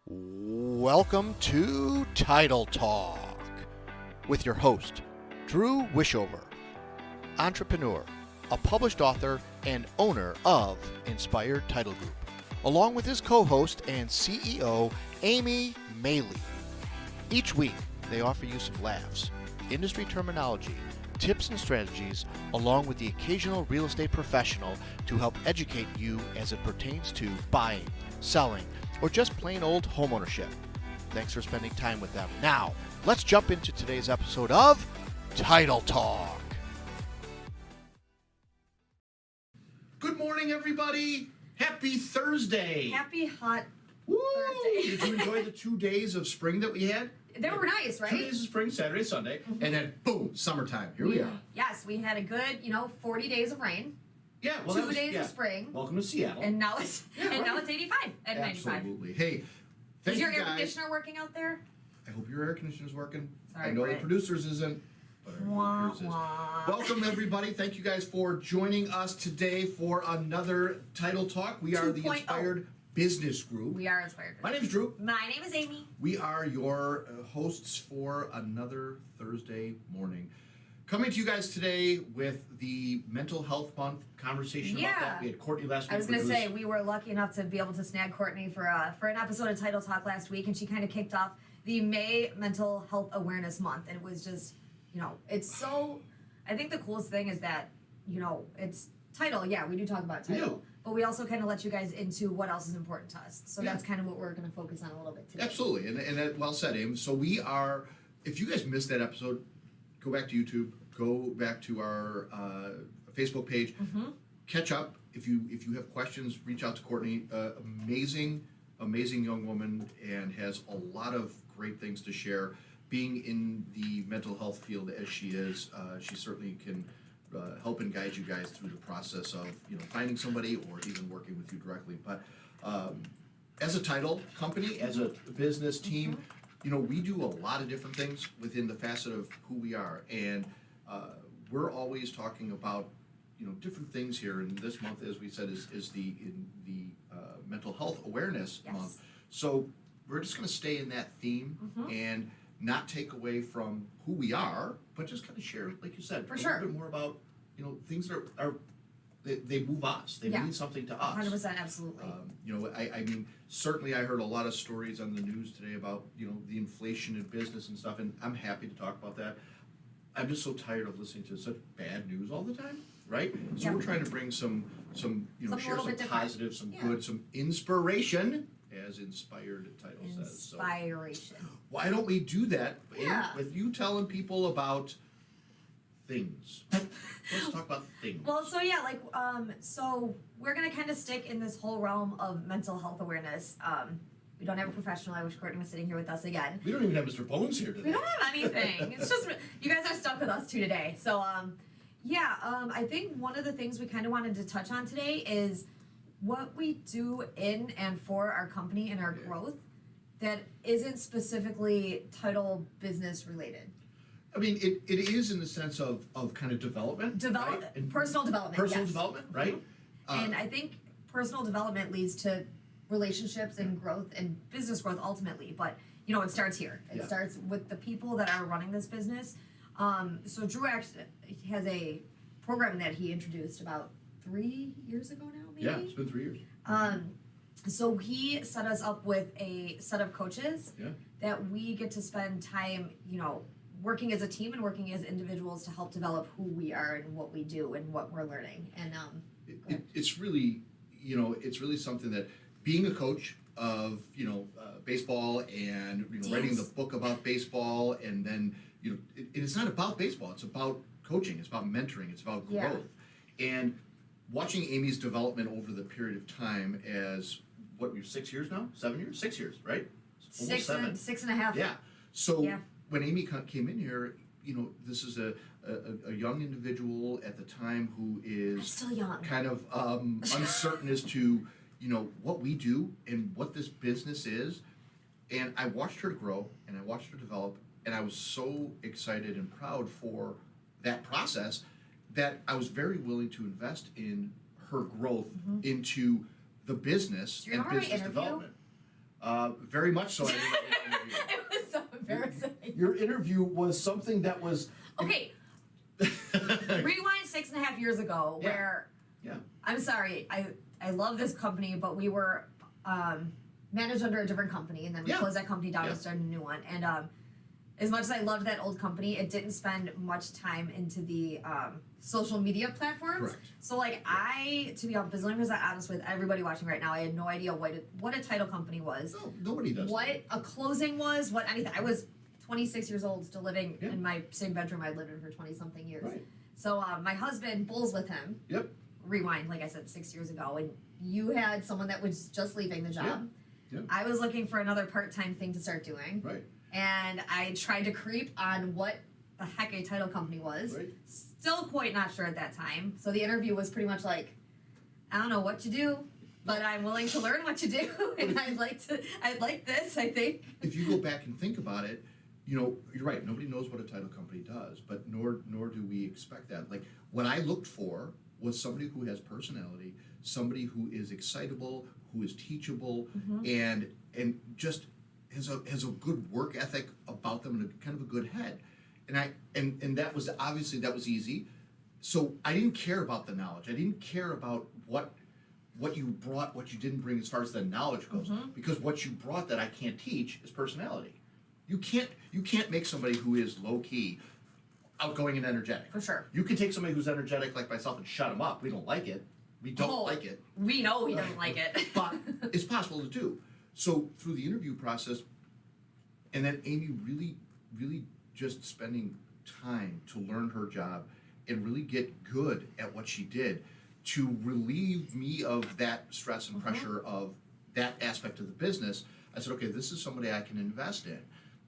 Welcome to Title Talk with your host, Drew Wishover, entrepreneur, a published author, and owner of Inspired Title Group, along with his co-host and CEO, Amy Maley. Each week, they offer you some laughs, industry terminology, tips and strategies, along with the occasional real estate professional to help educate you as it pertains to buying, selling, or just plain old homeownership. Thanks for spending time with them. Now, let's jump into today's episode of Title Talk. Good morning, everybody. Happy Thursday. Happy hot Woo! Thursday. Did you enjoy the 2 days of spring that we had? They were nice, right? 2 days of spring, Saturday, Sunday, and then boom, summertime. Here we are. Yes, we had a good, 40 days of rain. Yeah, well, 2 days of spring. Welcome to Seattle. And now it's now it's 85 and 95. Absolutely. Hey, thank Is your you air guys. conditioner working out there? I hope your air conditioner's working. Sorry, I know Brett. the producers isn't, but I Wah, hope yours is. wah. Welcome, everybody. Thank you guys for joining us today for another Title Talk. We are the 2.0. Inspired Business Group. We are inspired. My name's Drew. My name is Amy. We are your hosts for another Thursday morning. Coming to you guys today with the Mental Health Month conversation about Yeah. that. We had Courtney last week. I was going to say, we were lucky enough to be able to snag Courtney for an episode of Title Talk last week, and she kind of kicked off the May Mental Health Awareness Month, and it was just, it's so, I think the coolest thing is that, it's title, yeah, we do talk about title, do. but we also kind of let you guys into what else is important to us, so Yeah. that's kind of what we're going to focus on a little bit today. Absolutely, and that, well said, Aim. So we are, if you guys missed that episode, go back to YouTube, go back to our Facebook page, catch up. If you have questions, reach out to Courtney. Amazing young woman, and has a lot of great things to share. Being in the mental health field as she is, she certainly can help and guide you guys through the process of finding somebody or even working with you directly. But as a title company, as a business team, we do a lot of different things within the facet of who we are, and we're always talking about different things here. And this month, as we said, is the Mental Health Awareness Yes. Month. So we're just going to stay in that theme and not take away from who we are, but just kind of share, like you said, For a sure. little bit more about things that are they move us. They Yeah. mean something to us. 100%, absolutely. I mean, certainly I heard a lot of stories on the news today about, the inflation in business and stuff, and I'm happy to talk about that. I'm just so tired of listening to such bad news all the time, right? So Yeah. we're trying to bring some Something a share little some bit different. positive, some Yeah. good, some inspiration, as Inspired title says. So Inspiration. why don't we do that Yeah. with you telling people about things? Let's talk about things. Well, so yeah, so we're gonna kind of stick in this whole realm of mental health awareness. We don't have a professional. I wish Courtney was sitting here with us again. We don't even have Mr. Bones here today. We don't have anything. It's just you guys are stuck with us two today. So I think one of the things we kind of wanted to touch on today is what we do in and for our company and our Yeah. growth that isn't specifically title business related. I mean, it is in the sense of kind of development. right? And Personal development. personal yes. development, right? And I think personal development leads to relationships and growth and business growth ultimately. But it starts here. It Yeah. starts with the people that are running this business. So Drew actually has a program that he introduced about 3 years ago now, maybe. Yeah, it's been 3 years. So he set us up with a set of coaches Yeah. that we get to spend time, working as a team and working as individuals to help develop who we are and what we do and what we're learning. And It's really, it's really something that being a coach of, baseball and writing the Yes. book about baseball, and then it's not about baseball. It's about coaching. It's about mentoring. It's about Yeah. growth. And watching Amy's development over the period of time as what we're 6 years now, 7 years, 6 years, right? Almost 7. 6.5. Yeah. So Yeah. when Amy came in here, this is a young individual at the time who I'm is still young. kind of uncertain as to what we do and what this business is. And I watched her grow and I watched her develop, and I was so excited and proud for that process that I was very willing to invest in her growth into the business You're and on my business interview? development. Very much so. I didn't like that interview. It was so embarrassing. Your interview was something that was. Okay, rewind 6.5 years ago, Yeah. where Yeah. I'm sorry, I love this company, but we were managed under a different company, and then we Yeah. closed that company down Yeah. and started a new one. And as much as I loved that old company, it didn't spend much time into the social media platforms. Correct. So like to be honest with everybody watching right now, I had no idea what a title company was, No, nobody does. what a closing was, what anything. I was 26 years old, still living Yeah. in my same bedroom I'd lived in for 20 something years. Right. So my husband bowls with him. Yep. Rewind, like I said, 6 years ago, and you had someone that was just leaving the job. Yeah. I was looking for another part-time thing to start doing, Right. and I tried to creep on what the heck a title company was. Right. Still quite not sure at that time. So the interview was pretty much like, I don't know what to do, but I'm willing to learn what to do, and I'd like this, I think. If you go back and think about it, you know, you're right. Nobody knows what a title company does, but nor do we expect that. Like, what I looked for was somebody who has personality, somebody who is excitable, who is teachable, and just has a good work ethic about them and a kind of a good head. And that was obviously that was easy. So I didn't care about the knowledge. I didn't care about what you brought, what you didn't bring as far as the knowledge goes, because what you brought that I can't teach is personality. You can't make somebody who is low key outgoing and energetic. For sure. You can take somebody who's energetic like myself and shut them up. We don't like it. We don't like it. We know he doesn't like it. But it's possible to do. So through the interview process, and then Amy really just spending time to learn her job and really get good at what she did to relieve me of that stress and pressure of that aspect of the business. I said, okay, this is somebody I can invest in.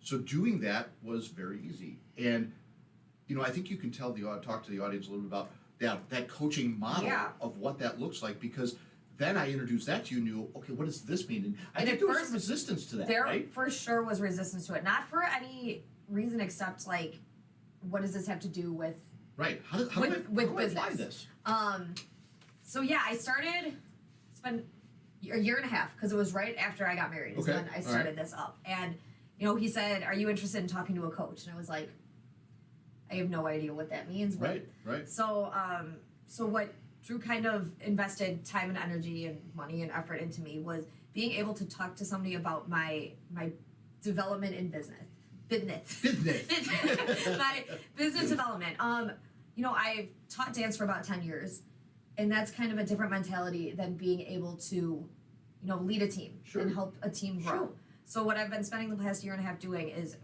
So doing that was very easy. And, you know, I think you can talk to the audience a little bit about that coaching model of what that looks like, because then I introduced that to you and knew, okay, what does this mean? And I think there was some resistance to that, There right? for sure was resistance to it. Not for any reason except like, what does this have to do with Right. How do I apply this? So yeah, I spent a year and a half, because it was right after I got married is Okay, when I all started this up. And you know, he said, "Are you interested in talking to a coach?" And I was like, I have no idea what that means. Right. So so what Drew kind of invested time and energy and money and effort into me was being able to talk to somebody about my development in business. My business development. You know, I've taught dance for about 10 years, and that's kind of a different mentality than being able to, you know, lead a team and help a team grow. Sure. So what I've been spending the past year and a half doing is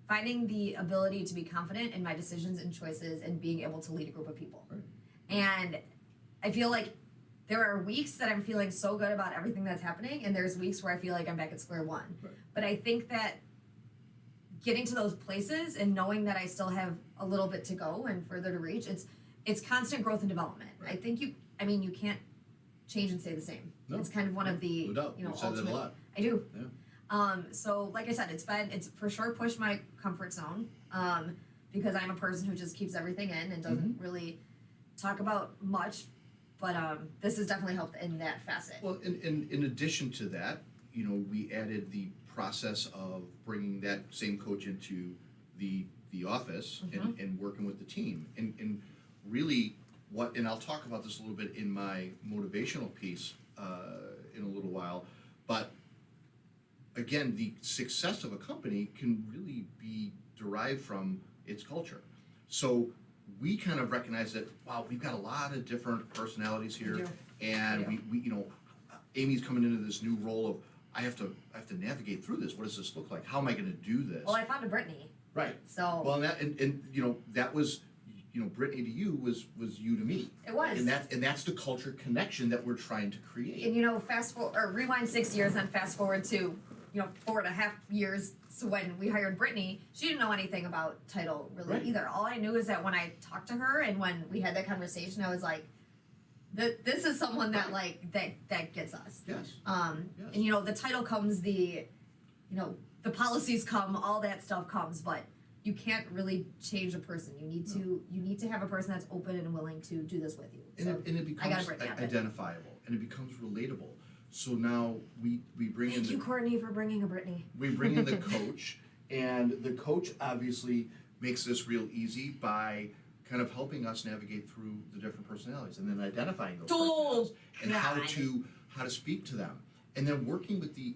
finding the ability to be confident in my decisions and choices and being able to lead a group of people. Right. And I feel like there are weeks that I'm feeling so good about everything that's happening, and there's weeks where I feel like I'm back at square one. Right. But I think that getting to those places and knowing that I still have a little bit to go and further to reach, it's constant growth and development. Right. I think you can't change and stay the same. No. It's kind of one of the No doubt. you know You've said that a ultimate. lot. I do. Yeah. So like I said, it's for sure pushed my comfort zone. Because I'm a person who just keeps everything in and doesn't really talk about much. But this has definitely helped in that facet. Well, in addition to that, you know, we added the process of bringing that same coach into the office and working with the team. And really and I'll talk about this a little bit in my motivational piece in a little while, but again, the success of a company can really be derived from its culture. So we kind of recognize that, wow, we've got a lot of different personalities here, We do. and We do. we you know, Amy's coming into this new role of I have to navigate through this. What does this look like? How am I going to do this? Well, I found a Brittany. Right. So Well, and you know, that was, you know, Brittany to you was you to me. It was. And that's the culture connection that we're trying to create. and you know, rewind 6 years and fast forward to 4.5 years. So when we hired Brittany, she didn't know anything about title really Right. either. All I knew is that when I talked to her and when we had that conversation, I was like, this is someone that like that gets us. Yes. Yes. And you know, the title comes, the policies come, all that stuff comes, but you can't really change a person. You need to have a person that's open and willing to do this with you. And So it I got becomes Brittany out there. identifiable and it becomes relatable. So now we bring in Thank you, Courtney, for bringing a Brittany. we bring in the coach, and the coach obviously makes this real easy by kind of helping us navigate through the different personalities and then identifying those personalities and how God. to speak to them, and then working with the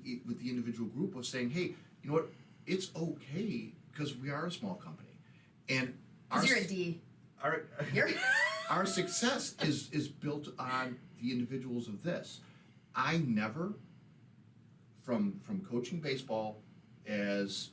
individual group of saying, hey, you know what, it's okay because we are a small company, and Because you're a D. our You're our success is built on the individuals of this. I never, from coaching baseball as,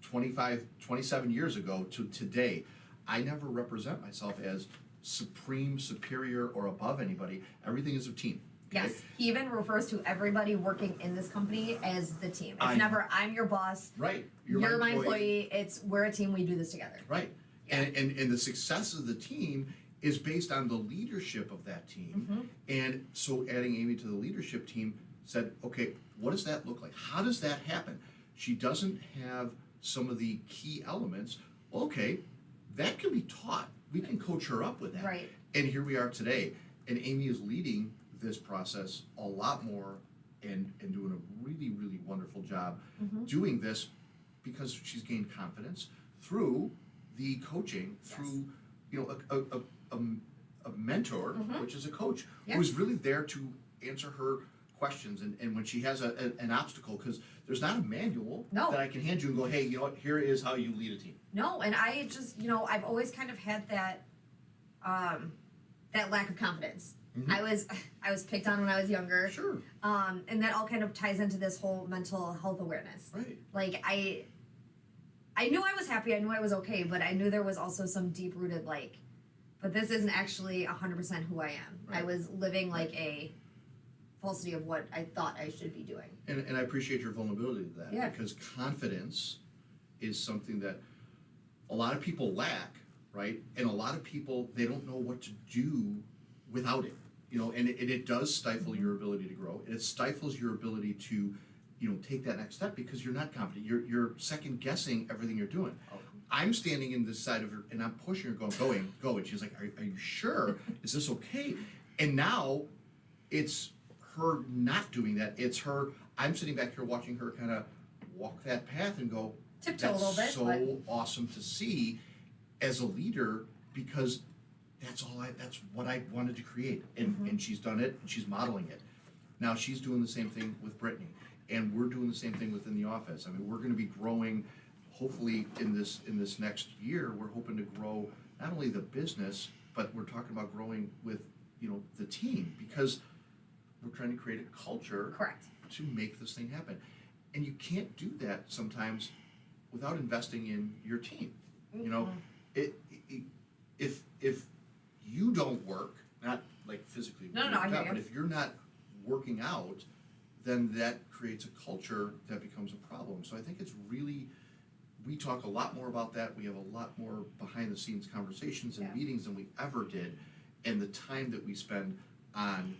27 years ago to today, I never represent myself as supreme, superior, or above anybody. Everything is a team. Okay? Yes, he even refers to everybody working in this company as the team. It's never I'm your boss, Right. you're my employee. It's we're a team. We do this together. Right. Yeah. And the success of the team is based on the leadership of that team. And so adding Amy to the leadership team said, okay, what does that look like? How does that happen? She doesn't have some of the key elements. Okay, that can be taught. We can coach her up with that. Right. And here we are today. And Amy is leading this process a lot more and doing a really, really wonderful job doing this because she's gained confidence through the coaching, through a mentor, which is a coach, Yeah. who is really there to answer her questions. And when she has an obstacle, because there's not a manual No. that I can hand you and go, hey, you know what, here is how you lead a team. No, and I just I've always kind of had that that lack of confidence. I was picked on when I was younger. Sure. And that all kind of ties into this whole mental health awareness. Right. Like I knew I was happy, I knew I was okay, but I knew there was also some deep rooted but this isn't actually 100% who I am. Right. I was living like a falsity of what I thought I should be doing. And I appreciate your vulnerability to that, Yeah. because confidence is something that a lot of people lack, right? And a lot of people, they don't know what to do without it, and it does stifle your ability to grow. It stifles your ability to, take that next step because you're not confident. You're second guessing everything you're doing. I'm standing in this side of her and I'm pushing her, going, go. And she's like, are you sure? Is this okay? And now it's her not doing that. It's her, I'm sitting back here watching her kind of walk that path and go, Tiptoe a that's little bit, so but- awesome to see as a leader, because that's what I wanted to create. And she's done it and she's modeling it. Now she's doing the same thing with Brittany, and we're doing the same thing within the office. I mean, we're gonna be growing, hopefully in this next year, we're hoping to grow not only the business, but we're talking about growing with, the team, because we're trying to create a culture Correct. to make this thing happen. And you can't do that sometimes without investing in your team. If you don't work, not like physically, No, I hear you. but if you're not working out, then that creates a culture that becomes a problem. So I think it's really, we talk a lot more about that. We have a lot more behind the scenes conversations and Yeah. meetings than we ever did. And the time that we spend on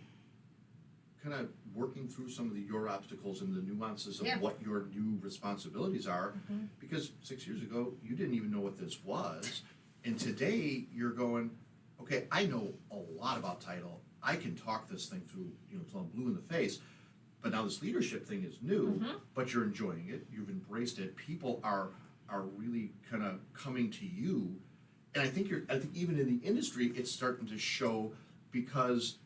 kind of working through some of your obstacles and the nuances of Yeah. what your new responsibilities are, because 6 years ago you didn't even know what this was, and today you're going, okay, I know a lot about title. I can talk this thing through, till I'm blue in the face. But now this leadership thing is new, but you're enjoying it. You've embraced it. People are really kind of coming to you, and I think even in the industry it's starting to show because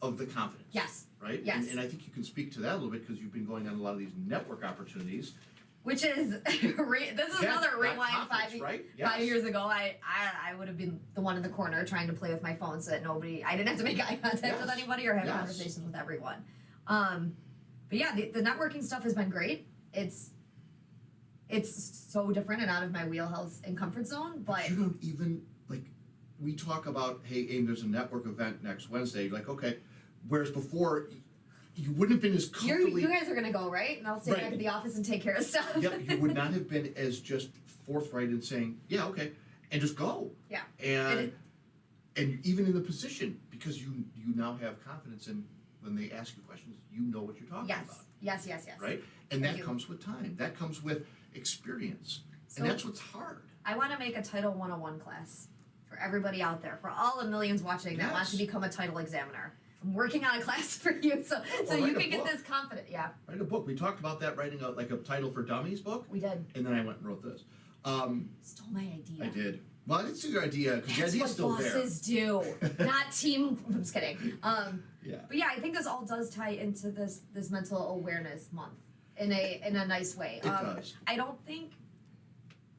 of the confidence. Yes. Right? Yes. And I think you can speak to that a little bit because you've been going on a lot of these network opportunities. Which is this is Yeah, another that rewind confidence, right? Yes. 5 years ago. I would have been the one in the corner trying to play with my phone so that I didn't have to make eye contact with Yes. anybody or have Yes. conversations with everyone. But yeah, the networking stuff has been great. It's so different and out of my wheelhouse and comfort zone, but You don't even, we talk about, hey, Aim, there's a network event next Wednesday. You're like, okay. Whereas before, you wouldn't have been as comfortably. you guys are gonna go, right? And I'll stay Right. back at the office and take care of stuff. Yep, you would not have been as just forthright in saying, yeah, okay, and just go. Yeah. And even in the position, because you now have confidence in when they ask you questions, you know what you're talking about. Yes. Right? And I that do. comes with time. That comes with experience. So- and that's what's hard. I want to make a Title 101 class for everybody out there, for all the millions watching that want Yes. to become a title examiner. I'm working on a class for you, so Or you write a can get book. this confident. Yeah, Write a book. We talked about that, writing a title for dummies book, we did. and then I went and wrote this. Stole my idea. I did. Well, I didn't see your idea because the That's idea's what still there. bosses do, not team. I'm just kidding. Yeah. But yeah, I think this all does tie into this mental awareness month in a nice way. It does. I don't think.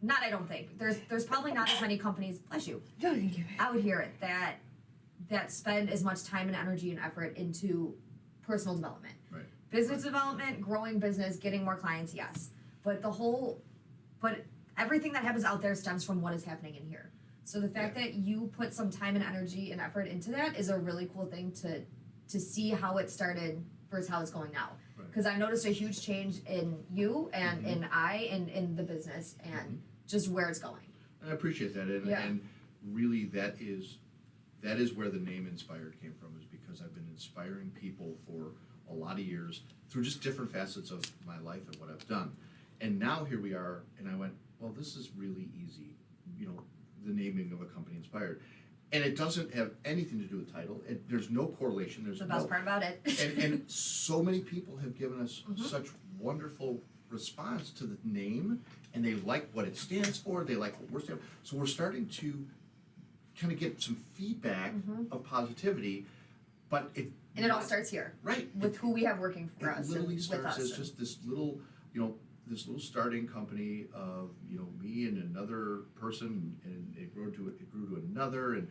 I don't think there's probably not as many companies. Bless you. Thank you. Out here that spend as much time and energy and effort into personal development. Right. Business development, growing business, getting more clients, yes. But everything that happens out there stems from what is happening in here. So the fact that you put some time and energy and effort into that is a really cool thing to see how it started versus how it's going now. Right. Because I've noticed a huge change in you and in the business and just where it's going. I appreciate that, and, Yeah. and really that is where the name Inspired came from, is because I've been inspiring people for a lot of years through just different facets of my life and what I've done. And now here we are, and I went, well, this is really easy, the naming of a company Inspired. And it doesn't have anything to do with title. There's no correlation. There's The best no, part about it. and so many people have given us Mhm. such wonderful response to the name, and they like what it stands for, they like what we're standing for. So we're starting to kind of get some feedback Mhm. of positivity, but And it all starts here right with who we have working for it us literally and with starts us. as just this little starting company of me and another person, and it grew to another, and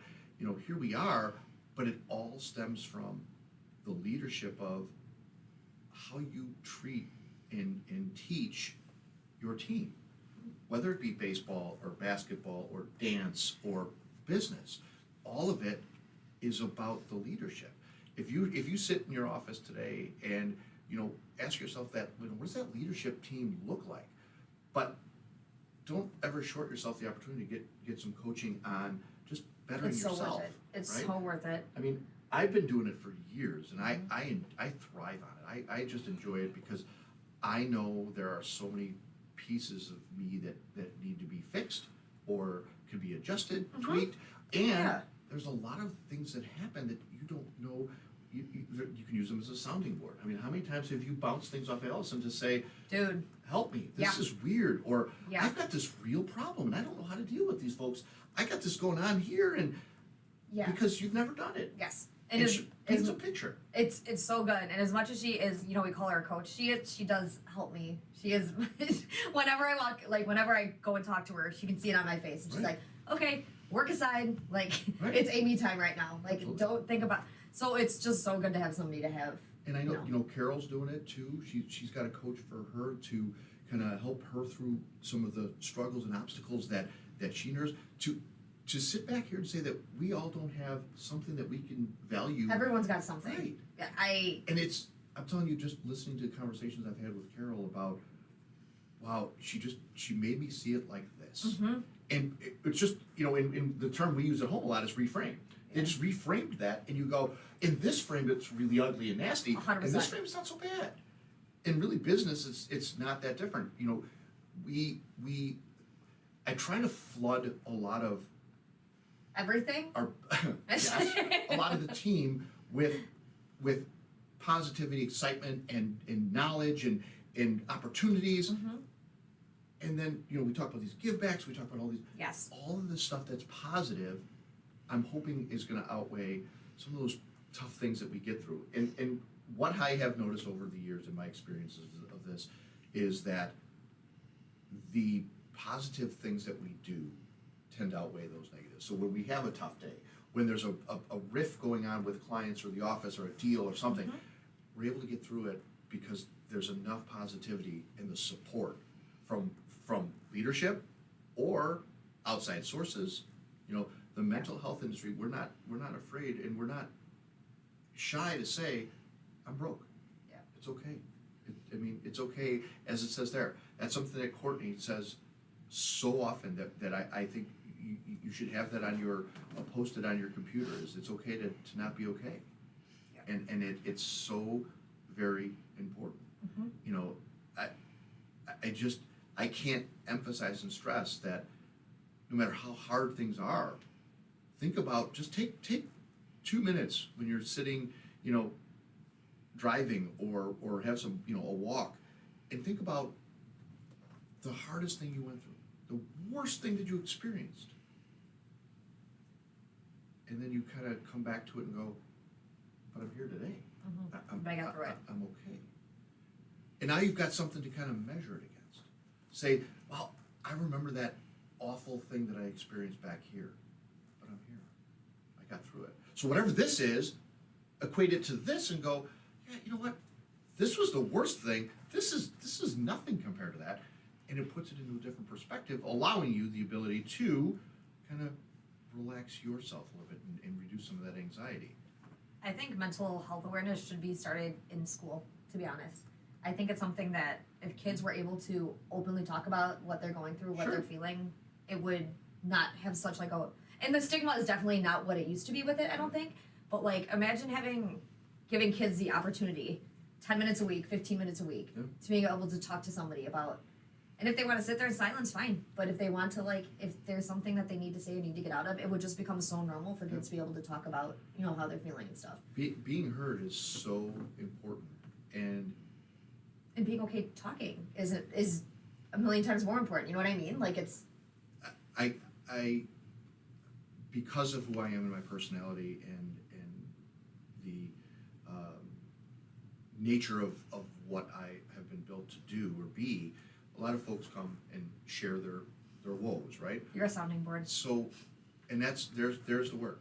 here we are. But it all stems from the leadership of how you treat and teach your team, whether it be baseball or basketball or dance or business. All of it is about the leadership. If you sit in your office today and ask yourself that, what does that leadership team look like? But don't ever short yourself the opportunity to get some coaching on just bettering It's so yourself. worth it. It's right? so worth it. I mean, I've been doing it for years, and I thrive on it. I just enjoy it because I know there are so many pieces of me that need to be fixed or could be adjusted, Mhm. tweaked, and Yeah. there's a lot of things that happen that you don't know. You can use them as a sounding board. I mean, how many times have you bounced things off Allison to say, Dude, help me, this Yeah. is weird, or Yeah. I've got this real problem and I don't know how to deal with these folks. I got this going on here, and yeah. because you've never done it. Yes. And It she is paints a picture. it's so good. And as much as she is, we call her a coach, she does help me. She is whenever I go and talk to her, she can see it on my face. And she's Right. like, okay, work aside, Right. it's Amy time right now. Like Absolutely. don't think about so it's just so good to have somebody to have. And I know, No. Carol's doing it too. She's got a coach for her to kind of help her through some of the struggles and obstacles that she knows. To sit back here and say that we all don't have something that we can value. Everyone's got something. Right. Yeah, And I'm telling you, just listening to conversations I've had with Carol about, wow, she made me see it like this. Mhm. And it's just, in the term we use at home a lot is reframe. They just reframed that, and you go, in this frame it's really ugly and nasty, 100%. in this frame it's not so bad. In really business, it's not that different. I try to flood a lot of everything. our yes, a lot of the team with positivity, excitement, and knowledge and opportunities. Mhm. And then we talk about these give backs, we talk about Yes. all of this stuff that's positive. I'm hoping is going to outweigh some of those tough things that we get through. And what I have noticed over the years in my experiences of this is that the positive things that we do tend to outweigh those negatives. So when we have a tough day, when there's a riff going on with clients or the office or a deal or something, we're able to get through it because there's enough positivity in the support from leadership or outside sources. The mental health industry, we're not afraid, and we're not shy to say, I'm broke. Yeah. It's okay. It's okay, as it says there. That's something that Courtney says so often that I think you should have that on your posted on your computer. Is it's okay to not be okay. Yeah. And it's so very important. Mhm. I can't emphasize and stress that no matter how hard things are, think about, just take 2 minutes when you're sitting, you know, driving or have some, you know, a walk, and think about the hardest thing you went through, the worst thing that you experienced. And then you kind of come back to it and go, but I'm here today. But I got through it. I'm okay. And now you've got something to kind of measure it against. Say, well, I remember that awful thing that I experienced back here, but I'm here. I got through it. So whatever this is, equate it to this and go, yeah, you know what? This was the worst thing. This is nothing compared to that. And it puts it into a different perspective, allowing you the ability to kind of relax yourself a little bit and reduce some of that anxiety. I think mental health awareness should be started in school, to be honest. I think it's something that if kids were able to openly talk about what they're going through, what Sure. they're feeling, it would not have such like a, and the stigma is definitely not what it used to be with it, I don't think. But like, imagine giving kids the opportunity, 10 minutes a week, 15 minutes a week, Yeah. to being able to talk to somebody about, and if they want to sit there in silence, fine. But if they want to, like, if there's something that they need to say or need to get out of, it would just become so normal for kids to be able to talk about, you know, how they're feeling and stuff. Being heard is so important. And And being okay talking is a million times more important. You know what I mean? Like it's I because of who I am and my personality and the nature of what I have been built to do or be, a lot of folks come and share their woes, right? you're a sounding board. So, and there's the word.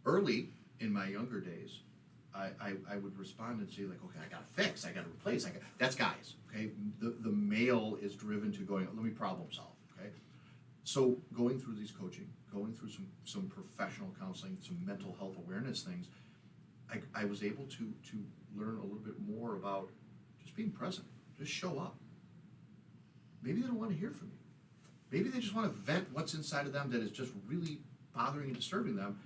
Early in my younger days, I would respond and say like, okay, I gotta fix, I gotta replace, that's guys, okay? The male is driven to going, let me problem solve, okay? So going through these coaching, going through some professional counseling, some mental health awareness things, I was able to learn a little bit more about just being present, just show up. Maybe they don't want to hear from you. Maybe they just want to vent what's inside of them that is just really bothering and disturbing them,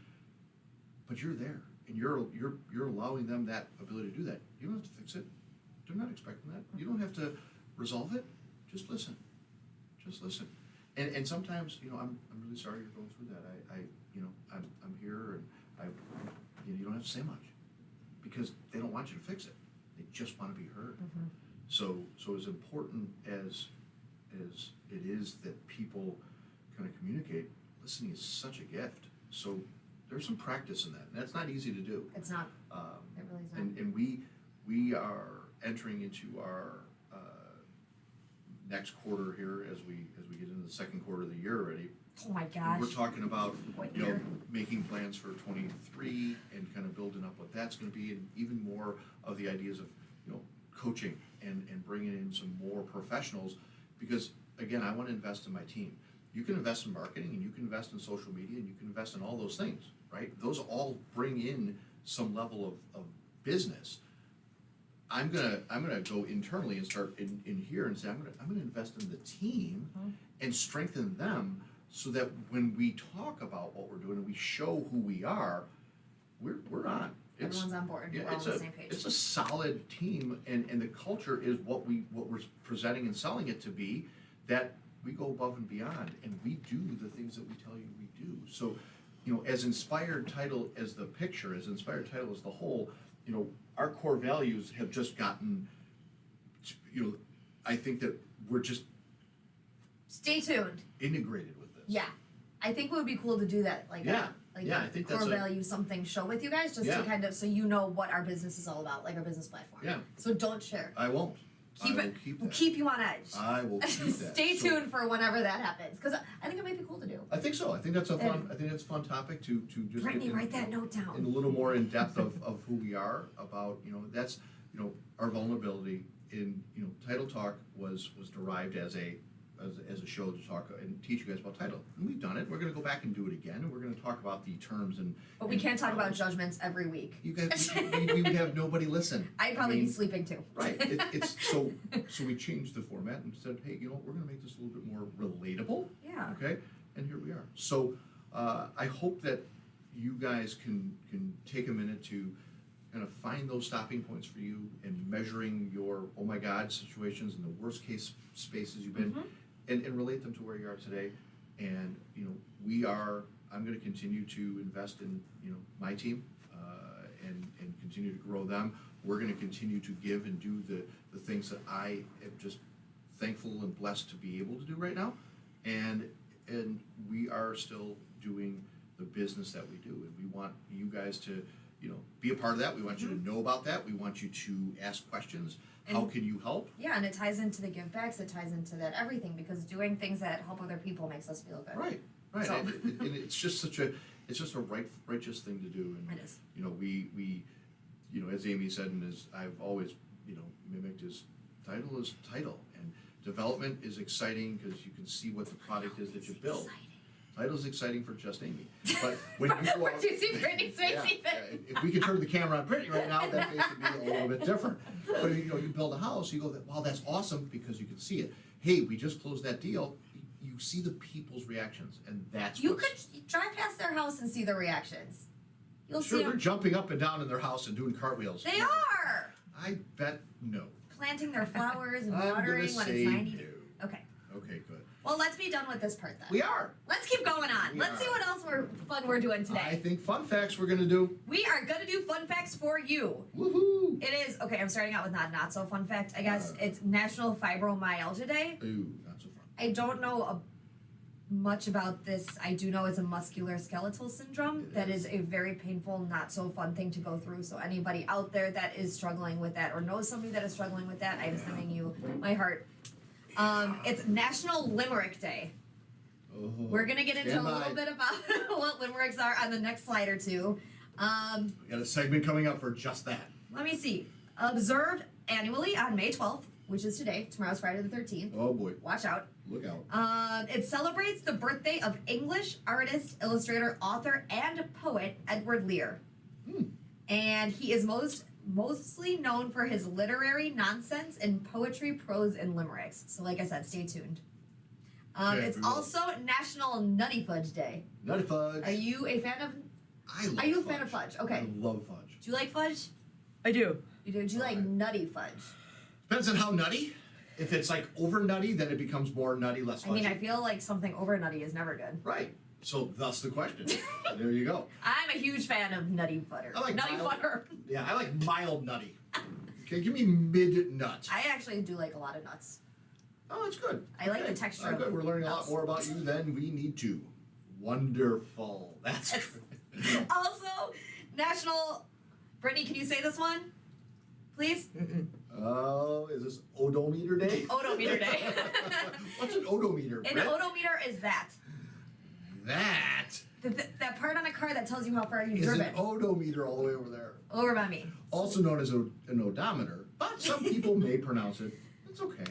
but you're there. And you're allowing them that ability to do that. You don't have to fix it. They're not expecting that. You don't have to resolve it. Just listen. Just listen. And sometimes, you know, I'm really sorry you're going through that. I'm here and you don't have to say much because they don't want you to fix it. They just want to be heard. Mm-hmm. So as important as it is that people kind of communicate, listening is such a gift. So there's some practice in that, and that's not easy to do. It's not. It really is not. And we are entering into our next quarter here as we get into the second quarter of the year already. Oh my And gosh. we're talking about What you know year? making plans for 23 and kind of building up what that's going to be, and even more of the ideas of you know coaching and bringing in some more professionals, because again I want to invest in my team. You can invest in marketing and you can invest in social media and you can invest in all those things, right? Those all bring in some level of business. I'm gonna go internally and start in here and say I'm gonna invest in the team and strengthen them so that when we talk about what we're doing and we show who we are, we're on. Everyone's on board. Yeah, We're all on the same page. it's a solid team, and the culture is what we're presenting and selling it to be, that we go above and beyond, and we do the things that we tell you we do. So, you know, as inspired title as the picture, as inspired title as the whole, you know, our core values have just gotten, you know, I think that we're just Stay tuned. integrated with this. Yeah. I think it would be cool to do that. Like Yeah. like Yeah, I think core that's value something show with you guys just Yeah. to kind of so you know what our business is all about, like our business platform. Yeah. So don't share. I won't. Keep I will it. keep We'll that. keep you on edge. I will keep that. Stay So- tuned for whenever that happens, because I think it might be cool to do. I think so. I think that's a fun. I think that's a fun topic to just Brittany, get in- write that note in a down. little more in depth of who we are, about that's our vulnerability in Title Talk was derived as a show to talk and teach you guys about title, and we've done it. We're going to go back and do it again, and we're going to talk about the terms and. But we and can't talk about judgments every week. You guys, we would have nobody listen. I'd probably I mean, be sleeping too. Right. It's so we changed the format and said, hey, we're going to make this a little bit more relatable. Yeah. Okay, and here we are. So I hope that you guys can take a minute to kind of find those stopping points for you and measuring your oh my God situations and the worst case spaces you've been, and relate them to where you are today. And I'm going to continue to invest in my team and continue to grow them. We're gonna continue to give and do the things that I am just thankful and blessed to be able to do right now. And we are still doing the business that we do, and we want you guys to, be a part of that. We want you to know about that. We want you to ask questions. How And- can you help? Yeah, and it ties into the give backs, it ties into that everything, because doing things that help other people makes us feel good. Right. So- And it's just a righteous thing to do. And It is. we as Amy said, and as I've always mimicked, is title is title, and development is exciting because you can see what the product is that you build. Title is exciting for just Amy, but when you go out, Producing Brittany yeah, Swayze. if we could turn the camera on Brittany right now, that face would be a little bit different. But you build a house, you go, wow, that's awesome, because you can see it. Hey, we just closed that deal. You see the people's reactions, and that's You what's, could drive past their house and see the reactions. You'll sure see they're them. jumping up and down in their house and doing cartwheels. They are I bet no. planting their flowers and I'm gonna watering when say it's 90 no. degrees. Okay. Okay, good. Well, let's be done with this part then. We are. Let's keep going on. We Let's see are. what else we're doing today. I think fun facts we're gonna do. We are gonna do fun facts for you. Woohoo! It is okay. I'm starting out with not so fun fact. I guess it's National Fibromyalgia Day. Ooh, not so fun. I don't know much about this. I do know it's a musculoskeletal syndrome It that is a very painful, not so fun thing to go through. So anybody out there that is struggling with that or knows somebody that is struggling with that, I'm sending you my heart. It's National Limerick Day. Oh, We're gonna get into stand a by. little bit about what limericks are on the next slide or two. We got a segment coming up for just that. Let me see. Observed annually on May 12th, which is today. Tomorrow's Friday the 13th. Oh boy, Watch out. look out. It celebrates the birthday of English artist, illustrator, author, and poet Edward Lear. And he is mostly known for his literary nonsense and poetry, prose, and limericks. So, like I said, stay tuned. Okay, It's we will. also National Nutty Fudge Day. Nutty fudge. Are you a fan of? I love Are you a fudge. fan of fudge? Okay. I love fudge. Do you like fudge? I do. You do. Do you like Okay. nutty fudge? Depends on how nutty. If it's like over nutty, then it becomes more nutty, less I fudgy. mean, I feel like something over nutty is never good. Right. So thus the question. There you go. I'm a huge fan of nutty butter. I like nutty mild- butter. Yeah, I like mild nutty. Okay, give me mid nut. I actually do like a lot of nuts. Oh, that's good. I like Okay. the texture Oh, of good. We're learning a lot nuts. more about you than we need to. Wonderful. That's Yes. good. Also, National. Brittany, can you say this one, please? Oh, is this odometer day? Odometer day. What's an odometer? An Brett? odometer is that. That That part on a car that tells you how far you've is driven. an odometer all the way over there. Over by me. Also known as an odometer, but some people may pronounce it. It's okay.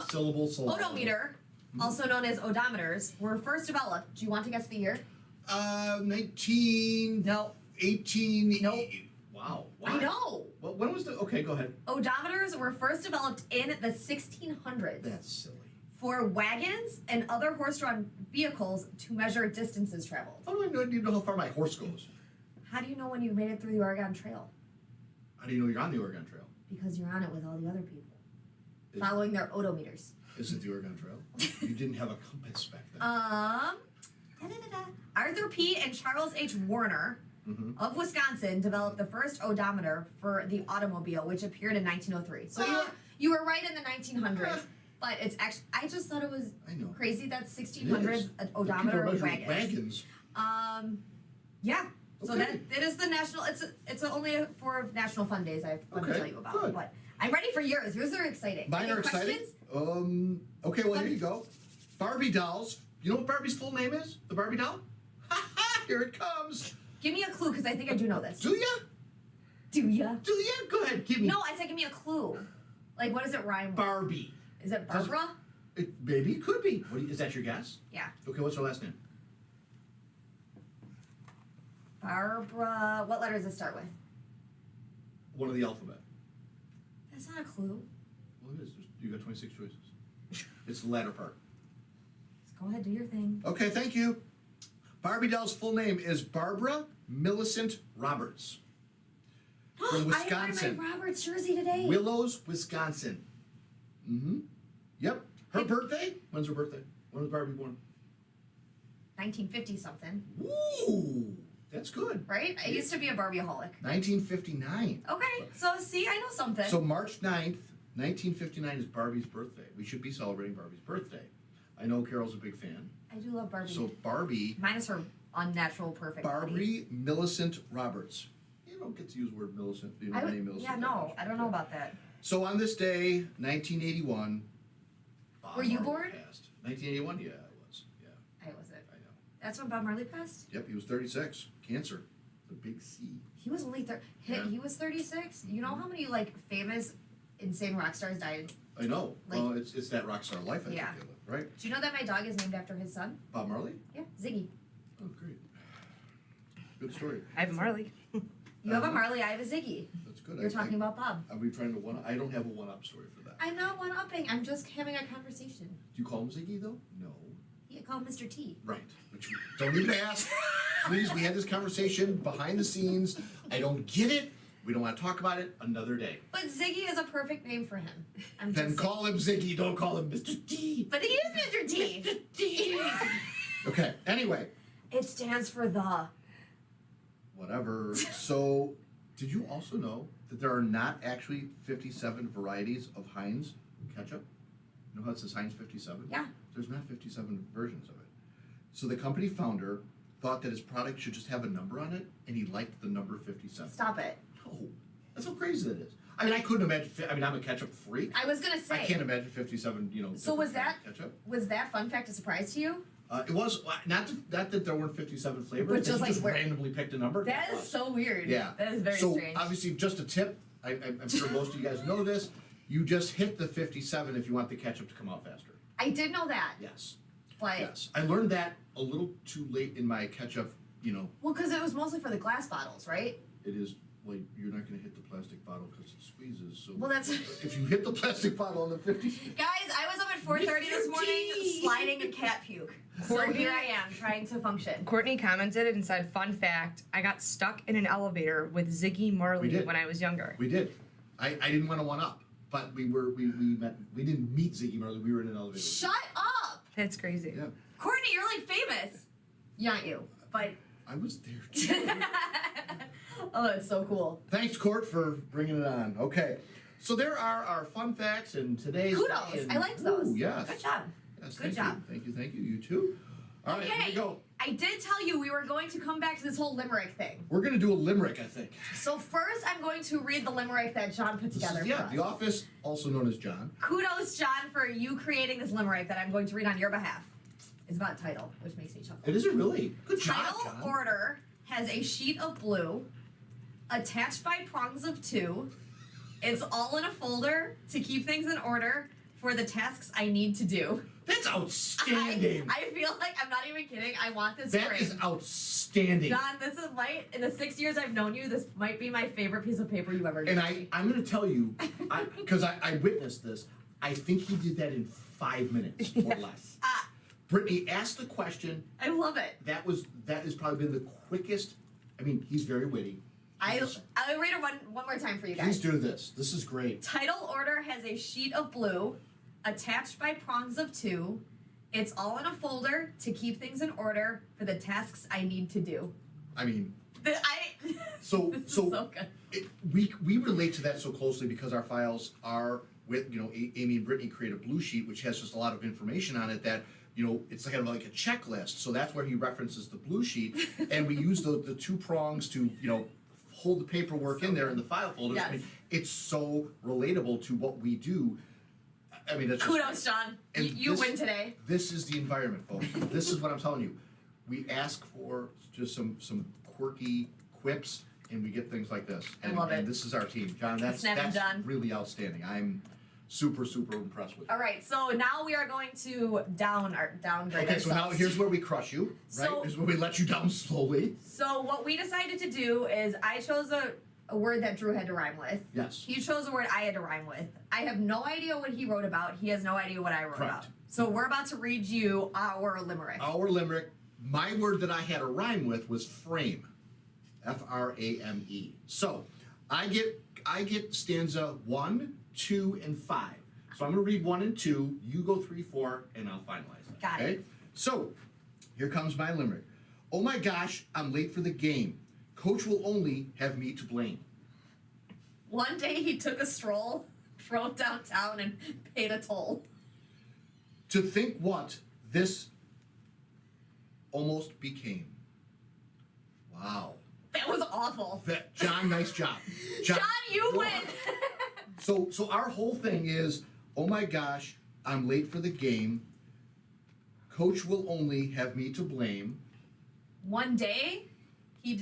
Syllable. Odometer, also known as odometers, were first developed. Do you want to guess the year? 19. No. 18. Nope. Wow. I know. Well, when was the? Okay, go ahead. Odometers were first developed in the 1600s. That's silly. For wagons and other horse-drawn vehicles to measure distances traveled. How do I need to know how far my horse goes? How do you know when you made it through the Oregon Trail? How do you know you're on the Oregon Trail? Because you're on it with all the other people, Is- following their odometers. Is it the Oregon Trail? You didn't have a compass back then. Da-da-da-da. Arthur P. and Charles H. Warner Mhm. of Wisconsin developed the first odometer for the automobile, which appeared in 1903. So you were right in the 1900s, but it's actually I just thought it was I know. crazy that It 1600s is. an People odometer are of measuring wagons. Yeah. So Okay. that is the national. It's only for National Fun Days I want to Okay, tell you about. good. But I'm ready for yours. Yours are exciting. Mine Any are exciting. questions? Okay, well, here you go. Barbie dolls. You know what Barbie's full name is? The Barbie doll? Ha ha! Here it comes. Give me a clue because I think I do know this. Do ya? Do ya? Do ya? Go ahead, give me. No, I said give me a clue. Like what does it rhyme with? Barbie. Is it Does- Barbara? Maybe it could be. Is that your guess? Yeah. Okay, what's her last name? Barbara. What letter does it start with? One of the alphabet. That's not a clue. Well, it is. You got 26 choices. It's the latter part. Just go ahead, do your thing. Okay, thank you. Barbie doll's full name is Barbara Millicent Roberts. From Wisconsin. I won my Roberts jersey today. Willows, Wisconsin. Mm-hmm. Yep. Her birthday? When's her birthday? When was Barbie born? 1950 something. Ooh, That's good. right? I used to be a Barbie-aholic. 1959. Okay, so see, I know something. So March 9th, 1959 is Barbie's birthday. We should be celebrating Barbie's birthday. I know Carol's a big fan. I do love Barbie. So Barbie, Minus her unnatural perfect body. Barbie Millicent Roberts. You don't get to use the word Millicent. You know I the would, name Millicent. yeah, that no, much. I don't know about that. So on this day, 1981. Bob Were you Marley born? Passed. 1981, yeah, I was. Yeah, I wasn't. I know. That's when Bob Marley passed? Yep, he was 36. Cancer. The big C. He was only Yeah. he was 36? You know how many, like, famous, insane rock stars died? I know. Like- Well, it's that rock star life I think Yeah. they live, right? Do you know that my dog is named after his son? Bob Marley? Yeah, Ziggy. Oh, great. Good story. I have Marley. You have a Marley, I have a Ziggy. That's good. You're talking about Bob. Are we trying to one? I don't have a one-up story for that. I'm not one-upping, I'm just having a conversation. Do you call him Ziggy though? No. You call him Mr. T. Right. But you don't even ask. Please, we had this conversation behind the scenes. I don't get it. We don't want to talk about it. Another day. But Ziggy is a perfect name for him. I'm Then just call him Ziggy. Don't call him Mr. T. But he is Mr. T. Okay. Anyway, It stands for the. whatever. So, did you also know that there are not actually 57 varieties of Heinz ketchup? You know how it says Heinz 57? Yeah. There's not 57 versions of it. So the company founder thought that his product should just have a number on it, and he liked the number 57. Stop it. No, that's how crazy that is. I mean, I couldn't imagine. I mean, I'm a ketchup freak. I was gonna say. I can't imagine 57. You know. So was different that- ketchup? Was that fun fact a surprise to you? It was not that there weren't 57 flavors. But But just he like just where- randomly picked a number. That It is was. so weird. Yeah. That is very so strange. obviously, just a tip. I'm sure most of you guys know this. You just hit the 57 if you want the ketchup to come out faster. I did know that, Yes. but Yes. I learned that a little too late in my ketchup. You know, well, because it was mostly for the glass bottles, right? it is like you're not going to hit the plastic bottle because it squeezes. So Well, that's- if you hit the plastic bottle on the 50. Guys, I was up at 4:30 this morning sliding in cat puke. So Courtney- here I am trying to function. Courtney commented and said, "Fun fact: I got stuck in an elevator with Ziggy We Marley did. when I was younger." We did. I didn't want to one up, but we met. We didn't meet Ziggy Marley. We were in an elevator. Shut up! That's crazy. Yeah, Courtney, you're like famous. Not you, but. I was there too. Oh, that's so cool. Thanks, Court, for bringing it on. Okay, so there are our fun facts and today's. Kudos. day, and- I liked those. Ooh, yes. Good job. Yes, Good thank job. You. Thank you. You too. All right, here Okay. we go. I did tell you we were going to come back to this whole limerick thing. We're gonna do a limerick, I think. So first, I'm going to read the limerick that John put This together is, for yeah, us. The Office, also known as John. Kudos, John, for you creating this limerick that I'm going to read on your behalf. It's about title, which makes me chuckle. It isn't really. Good Title job, John. order has a sheet of blue attached by prongs of two. It's all in a folder to keep things in order for the tasks I need to do. That's outstanding. I feel like I'm not even kidding. I want this That framed. is outstanding. John, this is in the 6 years I've known you, this might be my favorite piece of paper you ever And did. I'm going to tell you, because I witnessed this, I think he did that in 5 minutes or less. Ah, Brittany asked the question. I love it. That has probably been the quickest. I mean, he's very witty. I'll read it one more time for you Please guys. do this. This is great. Title order has a sheet of blue attached by prongs of two. It's all in a folder to keep things in order for the tasks I need to do. I mean, I so this is so, so good. we relate to that so closely because our files are with Amy and Brittany create a blue sheet which has just a lot of information on it that. It's kind of like a checklist. So that's where he references the blue sheet, and we use the two prongs to hold the paperwork in there in the file folders. Yes. I mean, it's so relatable to what we do. I mean, that's just Kudos, John. And You this- win today. This is the environment, folks. This is what I'm telling you. We ask for just some quirky quips, and we get things like this. I And, love it. and this is our team, John. That's Snap and John. really outstanding. I'm super impressed with you. All right, so now we are going to downgrade Okay, so now ourselves. here's where we crush you, right? So- Here's where we let you down slowly. So what we decided to do is I chose a word that Drew had to rhyme with. Yes. He chose a word I had to rhyme with. I have no idea what he wrote about. He has no idea what I wrote Correct. about. So we're about to read you our limerick. Our limerick, my word that I had a rhyme with was frame. Frame. So I get stanza 1, 2, and 5. So I'm gonna read 1 and 2, you go 3, 4, and I'll finalize that. Got it. okay? So here comes my limerick. Oh my gosh, I'm late for the game. Coach will only have me to blame. One day he took a stroll, drove downtown, and paid a toll. To think what this almost became. Wow. That was awful. John, nice job. John, you win. So our whole thing is, oh my gosh, I'm late for the game. Coach will only have me to blame. One day he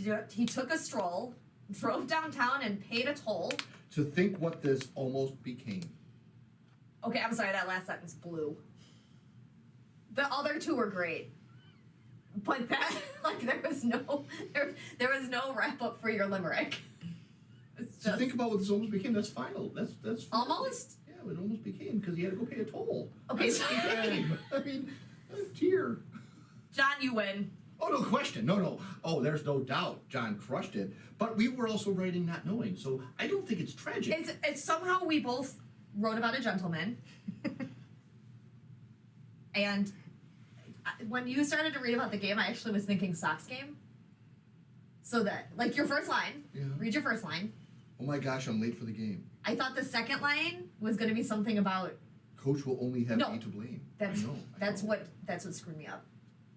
took a stroll, drove downtown, and paid a toll. To think what this almost became. Okay, I'm sorry, that last sentence blew. The other two were great. But that, like, there was no wrap up for your limerick. It's To just think about what this almost became, that's final. That's almost. Yeah, it almost became because he had to go pay a toll. Okay, That's the sorry. game. I mean, a tear. John, you win. Oh, no question. No. Oh, there's no doubt. John crushed it. But we were also writing not knowing, so I don't think it's tragic. It's somehow we both wrote about a gentleman. And when you started to read about the game, I actually was thinking Sox game. So that, like, your first line, Yeah. read your first line. Oh my gosh, I'm late for the game. I thought the second line was going to be something about Coach will only have No. me to blame. that's I know. that's what screwed me up.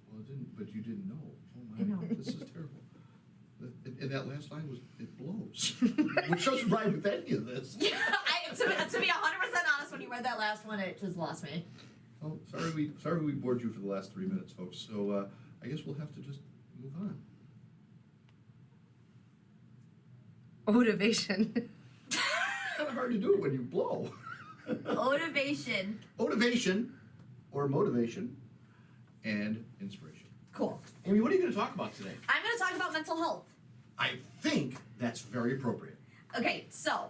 Well, it didn't, but you didn't know. Oh my, I know. this is terrible. And that last line was, it blows. Which doesn't rhyme with any of this. Yeah, to be 100% honest, when you read that last one, it just lost me. Oh, sorry we bored you for the last 3 minutes, folks. So I guess we'll have to just move on. Motivation. Kind of hard to do it when you blow. Motivation. Motivation, or motivation, and inspiration. Cool. Amy, what are you going to talk about today? I'm going to talk about mental health. I think that's very appropriate. Okay, so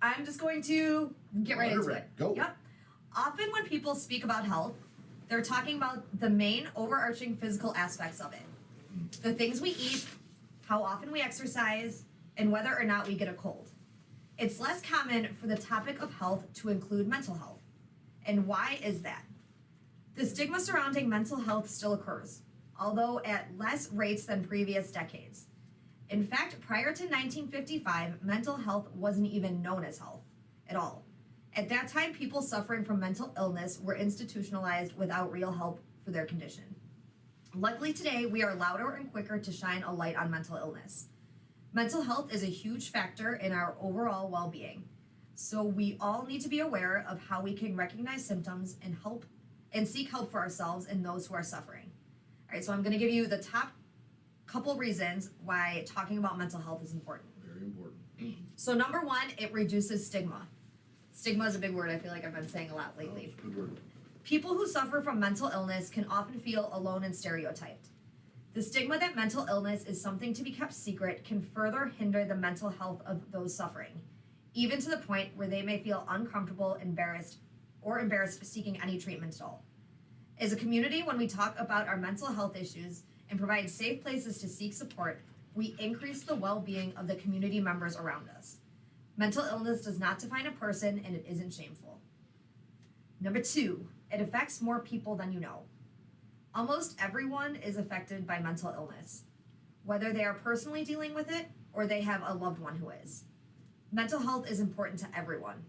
I'm just going to get right Let her into rip. it. Go. Yep. Often when people speak about health, they're talking about the main overarching physical aspects of it. The things we eat, how often we exercise, and whether or not we get a cold. It's less common for the topic of health to include mental health. And why is that? The stigma surrounding mental health still occurs, although at less rates than previous decades. In fact, prior to 1955, mental health wasn't even known as health at all. At that time, people suffering from mental illness were institutionalized without real help for their condition. Luckily today, we are louder and quicker to shine a light on mental illness. Mental health is a huge factor in our overall well-being. So we all need to be aware of how we can recognize symptoms and seek help for ourselves and those who are suffering. All right, so I'm going to give you the top couple reasons why talking about mental health is important. Very important. So number one, it reduces stigma. Stigma is a big word I feel like I've been saying a lot lately. Good word. People who suffer from mental illness can often feel alone and stereotyped. The stigma that mental illness is something to be kept secret can further hinder the mental health of those suffering, even to the point where they may feel uncomfortable, embarrassed seeking any treatment at all. As a community, when we talk about our mental health issues and provide safe places to seek support, we increase the well-being of the community members around us. Mental illness does not define a person, and it isn't shameful. Number two, it affects more people than you know. Almost everyone is affected by mental illness, whether they are personally dealing with it or they have a loved one who is. Mental health is important to everyone.